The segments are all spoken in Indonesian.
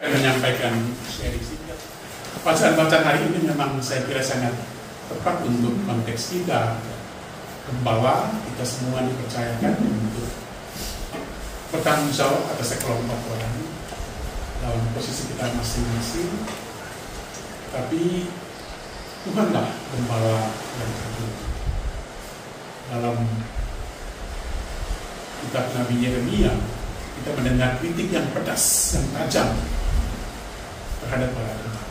Menyampaikan sharing singkat. Bacaan-bacaan hari ini memang saya kira sangat tepat untuk konteks kita. Gembala, kita semua dipercayakan untuk bertanggung jawab atas sekelompok orang dalam posisi kita masing-masing. Tapi Tuhanlah gembala yang terbaik. Dalam kitab Nabi Yeremia, kita mendengar kritik yang pedas, yang tajam terhadap para gembala.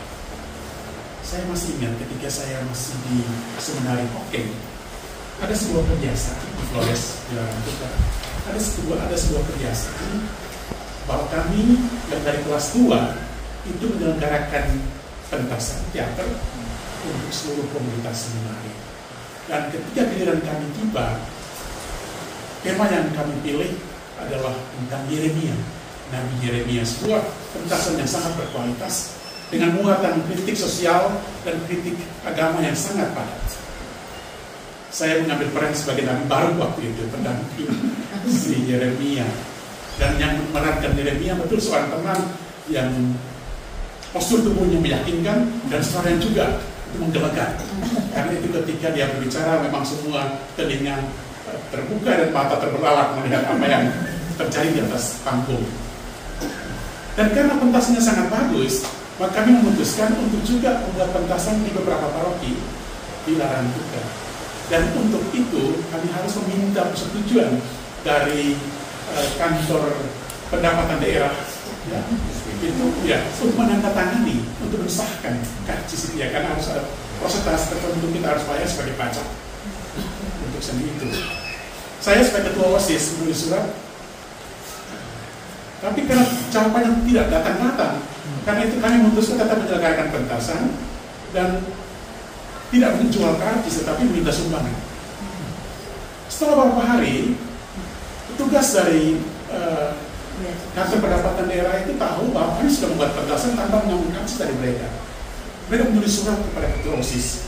Saya masih ingat ketika saya masih di seminari Hokeng, ada sebuah kebiasaan di Flores, di Larantuka. Ada sebuah kebiasaan bahwa kami yang dari kelas 2 itu menyelenggarakan pentasan teater untuk seluruh komunitas seminari. Dan ketika giliran kami tiba, tema yang kami pilih adalah tentang Yeremia, Nabi Yeremia, sebuah pentasan yang sangat berkualitas dengan muatan kritik sosial dan kritik agama yang sangat padat. Saya mengambil peran sebagai nabi baru waktu itu, pendamping si Yeremia, dan yang memerankan Yeremia betul seorang teman yang postur tubuhnya meyakinkan dan suaranya juga itu menggelegar. Karena itu ketika dia berbicara memang semua telinga terbuka dan mata terbelalak melihat apa yang terjadi di atas panggung. Dan karena pentasnya sangat bagus, maka kami memutuskan untuk juga membuat pentasan di beberapa paroki di Larantuka. Dan untuk itu kami harus meminta persetujuan dari kantor pendapatan daerah, ya, itu ya untuk menandatangani, untuk mensahkan karcis ya, karena harus ada proses tertentu kita harus bayar sebagai pajak untuk seni itu. Saya sebagai ketua OSIS menulis surat, tapi karena jawabannya tidak datang-datang, karena itu kami memutuskan tetap menyelenggarakan pentasan dan tidak menjual karcis, tetapi meminta sumbangan. Setelah beberapa hari, petugas dari kantor pendapatan daerah itu tahu bahwa kami sudah membuat pentasan tanpa mengambil karcis dari mereka. Mereka menulis surat kepada ketua OSIS.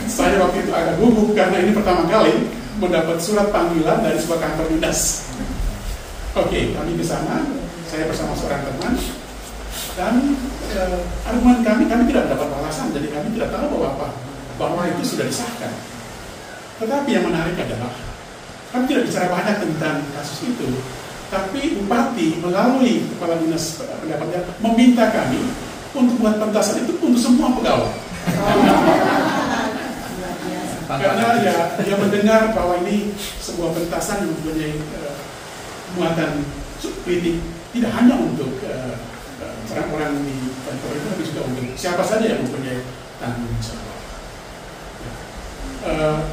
Saya waktu itu agak gugup karena ini pertama kali mendapat surat panggilan dari sebuah kantor dinas. Oke, kami ke sana, saya bersama seorang teman, dan argumen kami tidak mendapat balasan, jadi kami tidak tahu bahwa itu sudah disahkan. Tetapi yang menarik adalah kami tidak bicara banyak tentang kasus itu, tapi bupati melalui kepala dinas pendapatan meminta kami untuk buat pentasan itu untuk semua pegawai. Karena dia mendengar bahwa ini sebuah pentasan yang mempunyai muatan kritik tidak hanya untuk orang-orang di kantor itu, tapi juga untuk siapa saja yang mempunyai tanggung jawab.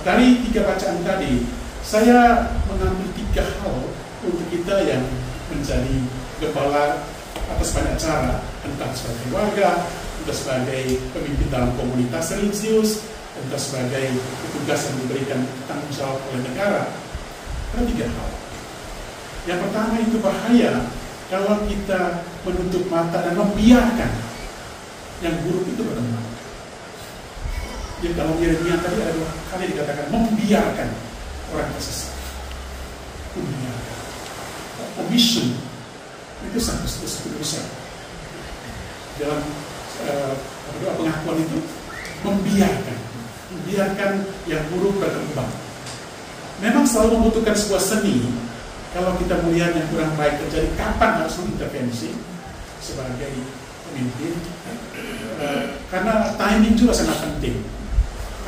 Dari 3 bacaan tadi, saya mengambil 3 hal untuk kita yang menjadi gembala atas banyak cara, entah sebagai warga, entah sebagai pemimpin dalam komunitas religius, entah sebagai petugas yang diberikan tanggung jawab oleh negara. Ada 3 hal. Yang pertama, itu bahaya kalau kita menutup mata dan membiarkan yang buruk itu berkembang. Jadi dalam Yeremia tadi ada 2 kali dikatakan membiarkan orang tersesat. Membiarkan. Omission itu satu dosa. Dalam doa pengakuan itu membiarkan yang buruk berkembang. Memang selalu membutuhkan sebuah seni. Kalau kita melihat yang kurang baik terjadi, kapan harus mengintervensi sebagai pemimpin? Karena timing juga sangat penting.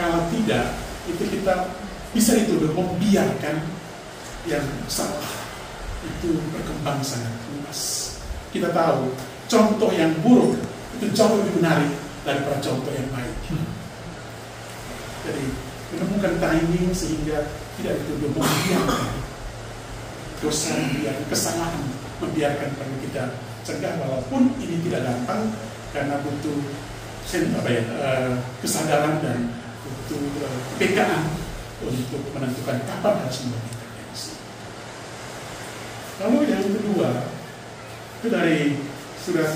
Kalau tidak, itu kita bisa dituduh membiarkan yang salah itu berkembang sangat luas. Kita tahu contoh yang buruk itu jauh lebih menarik daripada contoh yang baik. Jadi menemukan timing sehingga tidak dituduh membiarkan dosa, membiarkan kesalahan, membiarkan perlu kita cegah, walaupun ini tidak gampang karena butuh kesadaran dan butuh kepekaan untuk menentukan kapan harus membuat intervensi. Lalu yang kedua, itu dari surat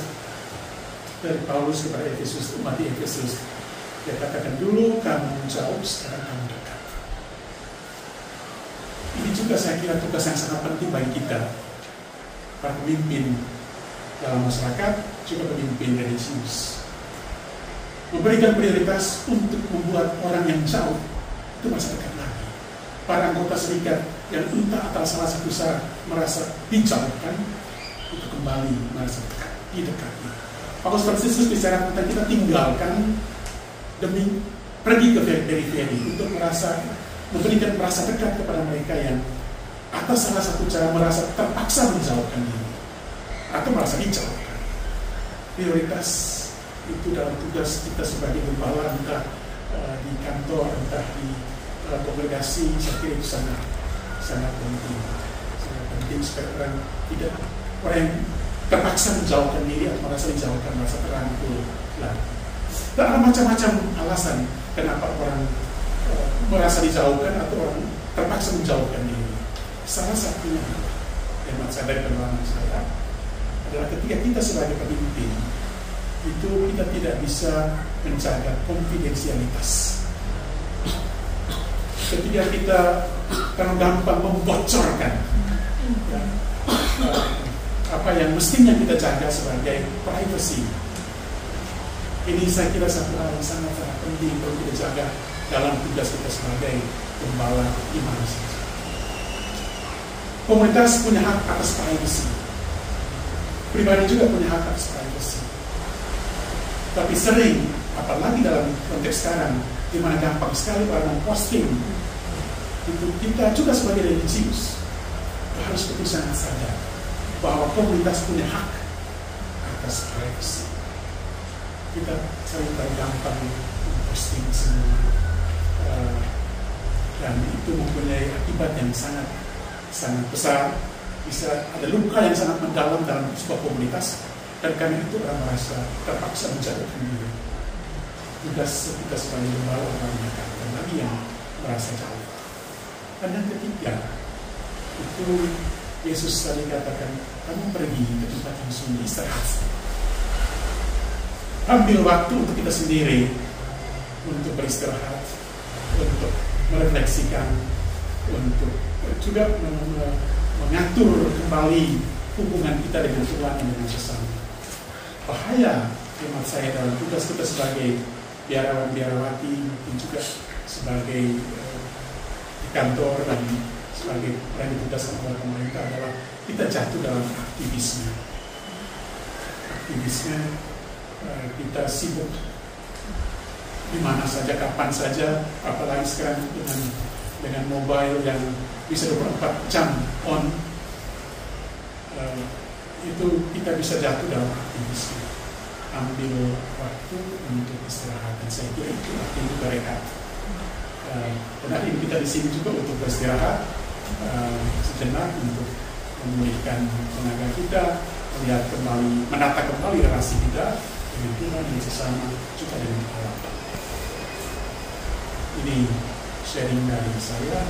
dari Paulus kepada Efesus, umat di Efesus. Dia katakan, dulu kamu jauh, sekarang kamu dekat. Ini juga saya kira tugas yang sangat penting bagi kita, para pemimpin dalam masyarakat, juga pemimpin religius. Memberikan prioritas untuk membuat orang yang jauh itu masa dekat lagi. Para anggota serikat yang entah atas salah satu syarat merasa dijauhkan, itu kembali merasa dekat, didekati. Paulus Fransiskus bicara tentang kita tinggalkan demi pergi ke periferi untuk memberikan merasa dekat kepada mereka yang atas salah satu cara merasa terpaksa menjauhkan diri atau merasa dijauhkan. Prioritas itu dalam tugas kita sebagai gembala, entah di kantor, entah di kongregasi, saya kira itu sangat penting. Sangat penting supaya orang yang terpaksa menjauhkan diri atau merasa dijauhkan, merasa terangkul lagi. Dan ada macam-macam alasan kenapa orang merasa dijauhkan atau orang terpaksa menjauhkan diri. Salah satunya, hemat saya dari pengalaman saya, adalah ketika kita sebagai pemimpin itu kita tidak bisa menjaga konfidensialitas. Ketika kita terlalu gampang membocorkan apa yang mestinya kita jaga sebagai privacy. Ini saya kira satu hal yang sangat penting untuk kita jaga dalam tugas kita sebagai gembala iman saja. Komunitas punya hak atas privacy. Pribadi juga punya hak atas privacy. Tapi sering, apalagi dalam konteks sekarang, di mana gampang sekali orang memposting, itu kita juga sebagai religius harus betul sangat sadar bahwa komunitas punya hak atas privacy. Kita sering gampang memposting semua, dan itu mempunyai akibat yang sangat besar. Bisa ada luka yang sangat mendalam dalam sebuah komunitas, dan karena itu orang merasa terpaksa menjauhkan diri. Tugas kita sebagai gembala orang mendekatkan lagi yang merasa jauh. Dan yang ketiga, itu Yesus tadi katakan, kamu pergi ke tempat yang sunyi, istirahat. Ambil waktu untuk kita sendiri, untuk beristirahat, untuk merefleksikan, untuk juga mengatur kembali hubungan kita dengan Tuhan dan dengan sesama. Bahaya hemat saya dalam tugas kita sebagai biarawan-biarawati, mungkin juga sebagai di kantor dan sebagai orang yang ditugaskan oleh pemerintah adalah kita jatuh dalam aktivisme. Kita sibuk di mana saja, kapan saja, apalagi sekarang dengan mobile yang bisa 24 jam on, itu kita bisa jatuh dalam aktivisme. Ambil waktu untuk istirahat, dan saya kira itu artinya juga rehat. Dan hari ini kita di sini juga untuk beristirahat sejenak, untuk memulihkan tenaga kita, menata kembali relasi kita dengan Tuhan, dengan sesama, juga dengan Allah. Ini sharing dari saya.